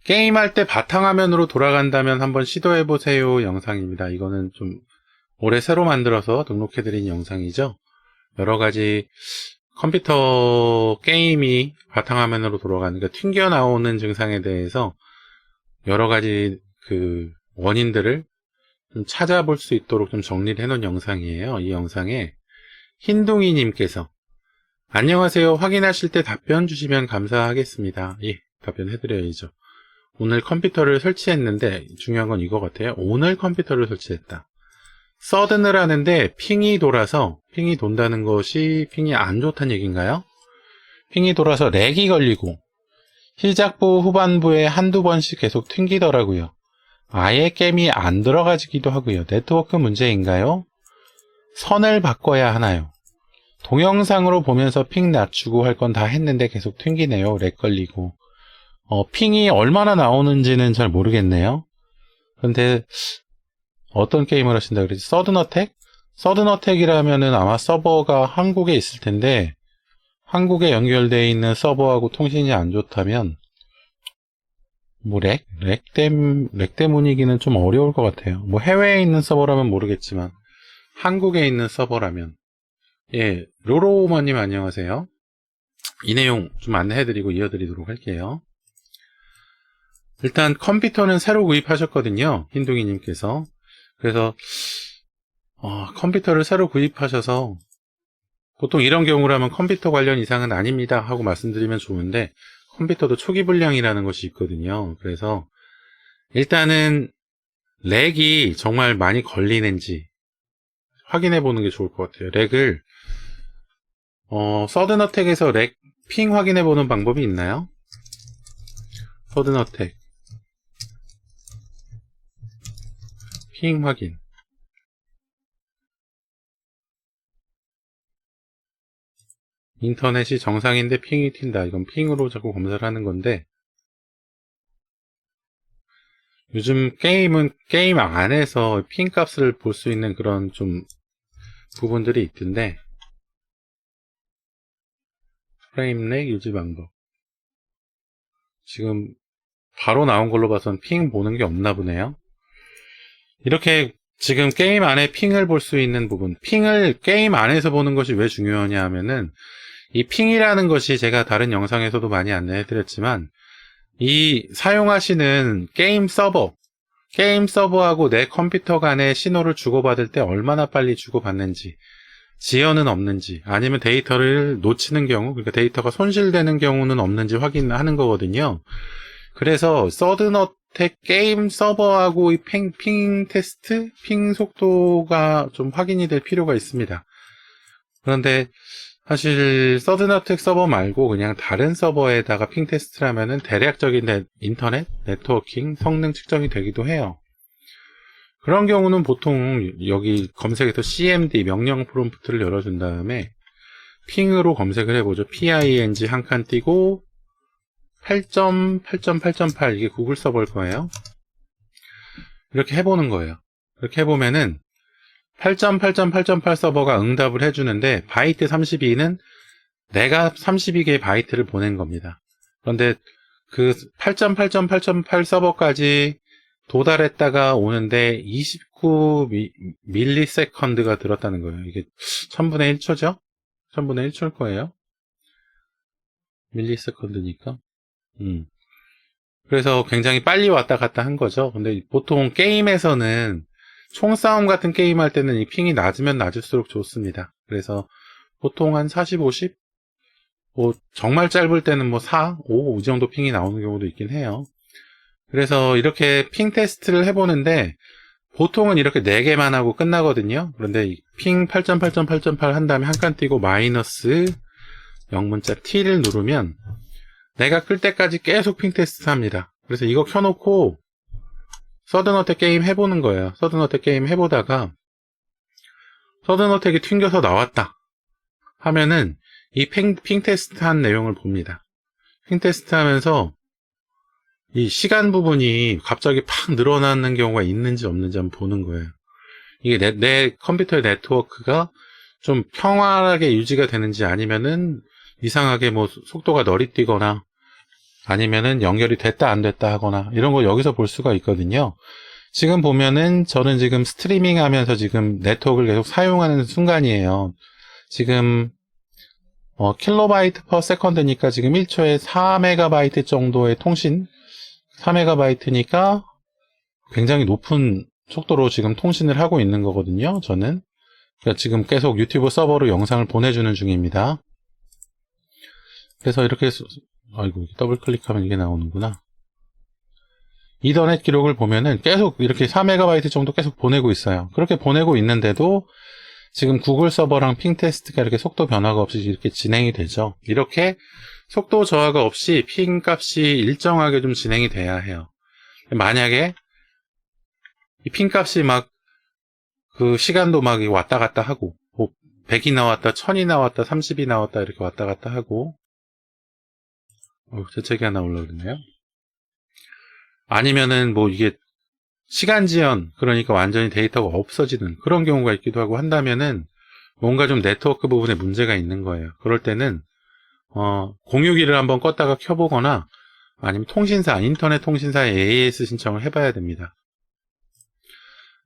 게임할 때 바탕화면으로 돌아간다면 한번 시도해보세요 영상입니다. 이거는 좀 올해 새로 만들어서 등록해드린 영상이죠. 여러가지 컴퓨터 게임이 바탕화면으로 돌아가는, 그러니까 튕겨 나오는 증상에 대해서 여러가지 그 원인들을 좀 찾아볼 수 있도록 좀 정리를 해놓은 영상이에요. 이 영상에 흰둥이님께서 안녕하세요. 확인하실 때 답변 주시면 감사하겠습니다. 예, 답변해드려야죠. 오늘 컴퓨터를 설치했는데 중요한 건 이거 같아요. 오늘 컴퓨터를 설치했다. 서든을 하는데 핑이 돌아서, 핑이 돈다는 것이 핑이 안 좋다는 얘기인가요? 핑이 돌아서 렉이 걸리고 시작부 후반부에 한두 번씩 계속 튕기더라고요. 아예 게임이 안 들어가지기도 하고요. 네트워크 문제인가요? 선을 바꿔야 하나요? 동영상으로 보면서 핑 낮추고 할 건 다 했는데 계속 튕기네요. 렉 걸리고. 핑이 얼마나 나오는지는 잘 모르겠네요. 그런데 어떤 게임을 하신다 그러지? 서든어택? 서든어택이라면은 아마 서버가 한국에 있을 텐데 한국에 연결되어 있는 서버하고 통신이 안 좋다면 뭐 렉 때문이기는 좀 어려울 것 같아요. 뭐 해외에 있는 서버라면 모르겠지만 한국에 있는 서버라면. 예, 로로우머님 안녕하세요. 이 내용 좀 안내해드리고 이어드리도록 할게요. 일단 컴퓨터는 새로 구입하셨거든요. 흰둥이님께서. 그래서 컴퓨터를 새로 구입하셔서 보통 이런 경우라면 컴퓨터 관련 이상은 아닙니다 하고 말씀드리면 좋은데 컴퓨터도 초기 불량이라는 것이 있거든요. 그래서 일단은 렉이 정말 많이 걸리는지 확인해 보는 게 좋을 것 같아요. 렉을 서든어택에서 렉 핑 확인해 보는 방법이 있나요? 서든어택 핑 확인. 인터넷이 정상인데 핑이 튄다. 이건 핑으로 자꾸 검사를 하는 건데 요즘 게임은 게임 안에서 핑 값을 볼 수 있는 그런 좀 부분들이 있던데 프레임렉 유지 방법. 지금 바로 나온 걸로 봐선 핑 보는 게 없나 보네요. 이렇게 지금 게임 안에 핑을 볼 수 있는 부분, 핑을 게임 안에서 보는 것이 왜 중요하냐 하면은 이 핑이라는 것이 제가 다른 영상에서도 많이 안내해 드렸지만 이 사용하시는 게임 서버하고 내 컴퓨터 간의 신호를 주고받을 때 얼마나 빨리 주고받는지, 지연은 없는지, 아니면 데이터를 놓치는 경우, 그러니까 데이터가 손실되는 경우는 없는지 확인하는 거거든요. 그래서 서든어택 게임 서버하고 이 핑 테스트, 핑 속도가 좀 확인이 될 필요가 있습니다. 그런데 사실 서든어택 서버 말고 그냥 다른 서버에다가 핑 테스트를 하면은 대략적인 인터넷, 네트워킹, 성능 측정이 되기도 해요. 그런 경우는 보통 여기 검색에서 CMD 명령 프롬프트를 열어준 다음에 핑으로 검색을 해보죠. PING 한 칸 띄고 8.8.8.8 이게 구글 서버일 거예요. 이렇게 해보는 거예요. 이렇게 해보면은 8.8.8.8 서버가 응답을 해주는데 바이트 32는 내가 32개의 바이트를 보낸 겁니다. 그런데 그 8.8.8.8 서버까지 도달했다가 오는데 29 밀리세컨드가 들었다는 거예요. 이게 1000분의 1초죠? 1000분의 1초일 거예요. 밀리세컨드니까. 그래서 굉장히 빨리 왔다 갔다 한 거죠. 근데 보통 게임에서는 총싸움 같은 게임 할 때는 이 핑이 낮으면 낮을수록 좋습니다. 그래서 보통 한 40, 50? 뭐 정말 짧을 때는 뭐 4, 5 이 정도 핑이 나오는 경우도 있긴 해요. 그래서 이렇게 핑 테스트를 해보는데 보통은 이렇게 4개만 하고 끝나거든요. 그런데 핑 8.8.8.8 한 다음에 한 칸 띄고 마이너스 영문자 T를 누르면 내가 끌 때까지 계속 핑 테스트 합니다. 그래서 이거 켜놓고 서든어택 게임 해보는 거예요. 서든어택 게임 해보다가 서든어택이 튕겨서 나왔다 하면은 이 핑 테스트 한 내용을 봅니다. 핑 테스트 하면서 이 시간 부분이 갑자기 팍 늘어나는 경우가 있는지 없는지 한번 보는 거예요. 이게 내 컴퓨터의 네트워크가 좀 평화하게 유지가 되는지 아니면은 이상하게 뭐 속도가 너리뛰거나 아니면은 연결이 됐다 안 됐다 하거나 이런 거 여기서 볼 수가 있거든요. 지금 보면은 저는 지금 스트리밍 하면서 지금 네트워크를 계속 사용하는 순간이에요. 지금 킬로바이트 퍼 세컨드니까 지금 1초에 4메가바이트 정도의 통신, 4메가바이트니까 굉장히 높은 속도로 지금 통신을 하고 있는 거거든요. 저는 그러니까 지금 계속 유튜브 서버로 영상을 보내주는 중입니다. 그래서 이렇게 아이고 더블 클릭하면 이게 나오는구나. 이더넷 기록을 보면은 계속 이렇게 4메가바이트 정도 계속 보내고 있어요. 그렇게 보내고 있는데도 지금 구글 서버랑 핑 테스트가 이렇게 속도 변화가 없이 이렇게 진행이 되죠. 이렇게 속도 저하가 없이 핑 값이 일정하게 좀 진행이 돼야 해요. 만약에 이 핑 값이 막 그 시간도 막 왔다 갔다 하고 뭐 100이 나왔다, 1000이 나왔다, 30이 나왔다 이렇게 왔다 갔다 하고 재채기 하나 올라오네요. 아니면은 뭐 이게 시간 지연, 그러니까 완전히 데이터가 없어지는 그런 경우가 있기도 하고 한다면은 뭔가 좀 네트워크 부분에 문제가 있는 거예요. 그럴 때는 공유기를 한번 껐다가 켜보거나 아니면 통신사, 인터넷 통신사에 AAS 신청을 해봐야 됩니다.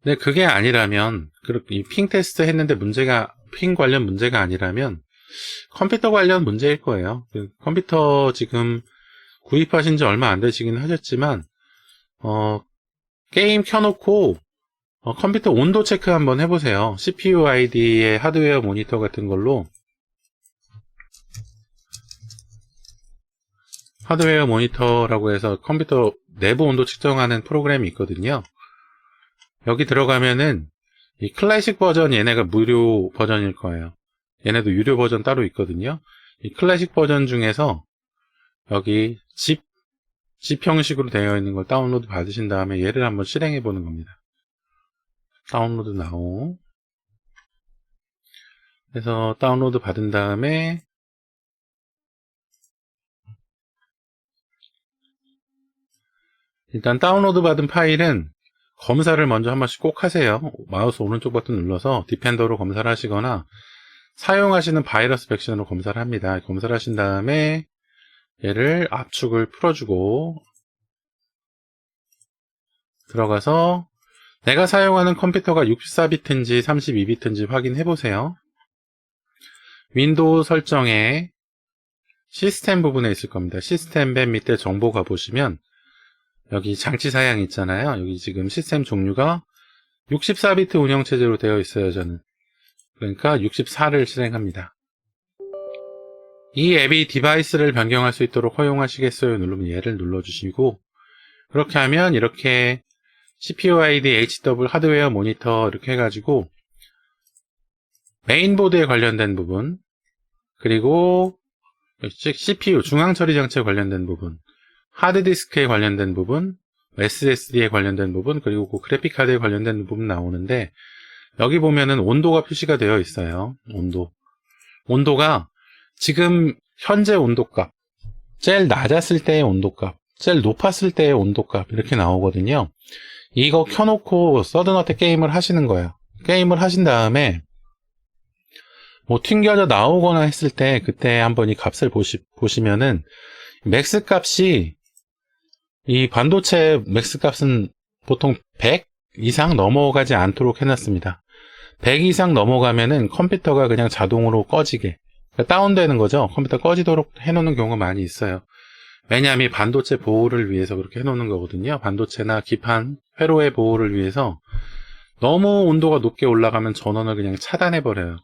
근데 그게 아니라면 이 핑 테스트 했는데 문제가 핑 관련 문제가 아니라면 컴퓨터 관련 문제일 거예요. 컴퓨터 지금 구입하신 지 얼마 안 되시긴 하셨지만 게임 켜놓고 컴퓨터 온도 체크 한번 해보세요. CPU ID의 하드웨어 모니터 같은 걸로 하드웨어 모니터라고 해서 컴퓨터 내부 온도 측정하는 프로그램이 있거든요. 여기 들어가면은 이 클래식 버전 얘네가 무료 버전일 거예요. 얘네도 유료 버전 따로 있거든요. 이 클래식 버전 중에서 여기 집 형식으로 되어 있는 걸 다운로드 받으신 다음에 얘를 한번 실행해 보는 겁니다. 다운로드 나오. 그래서 다운로드 받은 다음에 일단 다운로드 받은 파일은 검사를 먼저 한 번씩 꼭 하세요. 마우스 오른쪽 버튼 눌러서 디펜더로 검사를 하시거나 사용하시는 바이러스 백신으로 검사를 합니다. 검사를 하신 다음에 얘를 압축을 풀어주고 들어가서 내가 사용하는 컴퓨터가 64비트인지 32비트인지 확인해 보세요. 윈도우 설정에 시스템 부분에 있을 겁니다. 시스템 맨 밑에 정보 가보시면 여기 장치 사양 있잖아요. 여기 지금 시스템 종류가 64비트 운영체제로 되어 있어요. 저는 그러니까 64를 실행합니다. 이 앱이 디바이스를 변경할 수 있도록 허용하시겠어요? 누르면 얘를 눌러주시고 그렇게 하면 이렇게 CPU ID, HW 하드웨어 모니터 이렇게 해가지고 메인보드에 관련된 부분 그리고 CPU 중앙처리 장치에 관련된 부분 하드디스크에 관련된 부분 SSD에 관련된 부분 그리고 그 그래픽카드에 관련된 부분 나오는데 여기 보면은 온도가 표시가 되어 있어요. 온도가 지금 현재 온도값 제일 낮았을 때의 온도값 제일 높았을 때의 온도값 이렇게 나오거든요. 이거 켜놓고 서든어택 게임을 하시는 거예요. 게임을 하신 다음에 뭐 튕겨져 나오거나 했을 때 그때 한번 이 값을 보시면은 맥스 값이 이 반도체 맥스 값은 보통 100 이상 넘어가지 않도록 해놨습니다. 100 이상 넘어가면은 컴퓨터가 그냥 자동으로 꺼지게 그러니까 다운되는 거죠. 컴퓨터 꺼지도록 해놓는 경우가 많이 있어요. 왜냐하면 반도체 보호를 위해서 그렇게 해놓는 거거든요. 반도체나 기판, 회로의 보호를 위해서 너무 온도가 높게 올라가면 전원을 그냥 차단해버려요.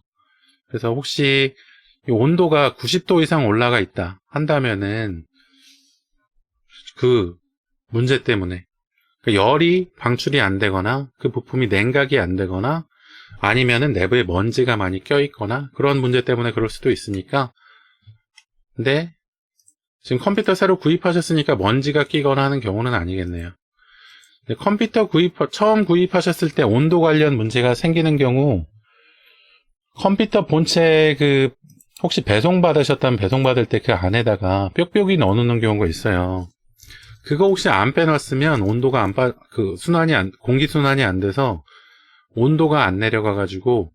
그래서 혹시 이 온도가 90도 이상 올라가 있다 한다면은 그 문제 때문에 열이 방출이 안 되거나 그 부품이 냉각이 안 되거나 아니면은 내부에 먼지가 많이 껴있거나 그런 문제 때문에 그럴 수도 있으니까 근데 지금 컴퓨터 새로 구입하셨으니까 먼지가 끼거나 하는 경우는 아니겠네요. 컴퓨터 처음 구입하셨을 때 온도 관련 문제가 생기는 경우 컴퓨터 본체 혹시 배송받으셨다면 배송받을 때 그 안에다가 뾱뾱이 넣어놓는 경우가 있어요. 그거 혹시 안 빼놨으면 온도가 공기 순환이 안 돼서 온도가 안 내려가가지고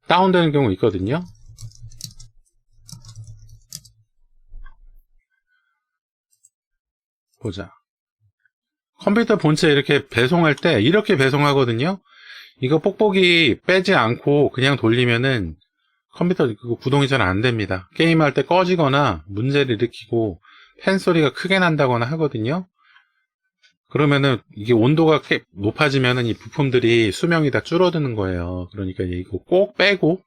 다운되는 경우 있거든요. 보자. 컴퓨터 본체 이렇게 배송할 때 이렇게 배송하거든요. 이거 뽁뽁이 빼지 않고 그냥 돌리면은 컴퓨터 그거 구동이 잘 안 됩니다. 게임할 때 꺼지거나 문제를 일으키고 팬 소리가 크게 난다거나 하거든요. 그러면은 이게 온도가 높아지면은 이 부품들이 수명이 다 줄어드는 거예요. 그러니까 이거 꼭 빼고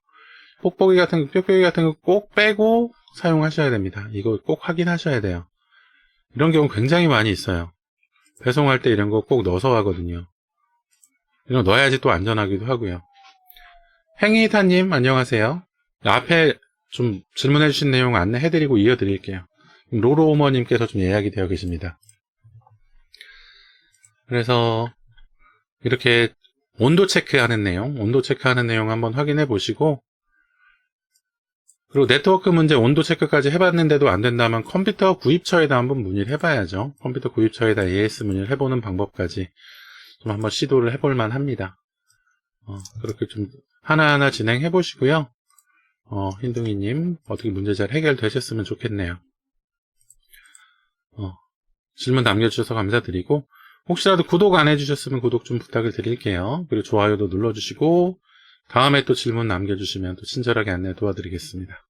뽁뽁이 같은 거 꼭 빼고 사용하셔야 됩니다. 이거 꼭 확인하셔야 돼요. 이런 경우 굉장히 많이 있어요. 배송할 때 이런 거 꼭 넣어서 하거든요. 이런 거 넣어야지 또 안전하기도 하고요. 행이타님 안녕하세요. 앞에 좀 질문해 주신 내용 안내해드리고 이어드릴게요. 로로오머님께서 좀 예약이 되어 계십니다. 그래서 이렇게 온도 체크하는 내용 한번 확인해 보시고, 그리고 네트워크 문제 온도 체크까지 해봤는데도 안 된다면 컴퓨터 구입처에다 한번 문의를 해봐야죠. 컴퓨터 구입처에다 AS 문의를 해보는 방법까지 좀 한번 시도를 해볼 만합니다. 그렇게 좀 하나하나 진행해 보시고요. 흰둥이님 어떻게 문제 잘 해결되셨으면 좋겠네요. 질문 남겨주셔서 감사드리고, 혹시라도 구독 안 해주셨으면 구독 좀 부탁을 드릴게요. 그리고 좋아요도 눌러주시고 다음에 또 질문 남겨주시면 또 친절하게 안내 도와드리겠습니다.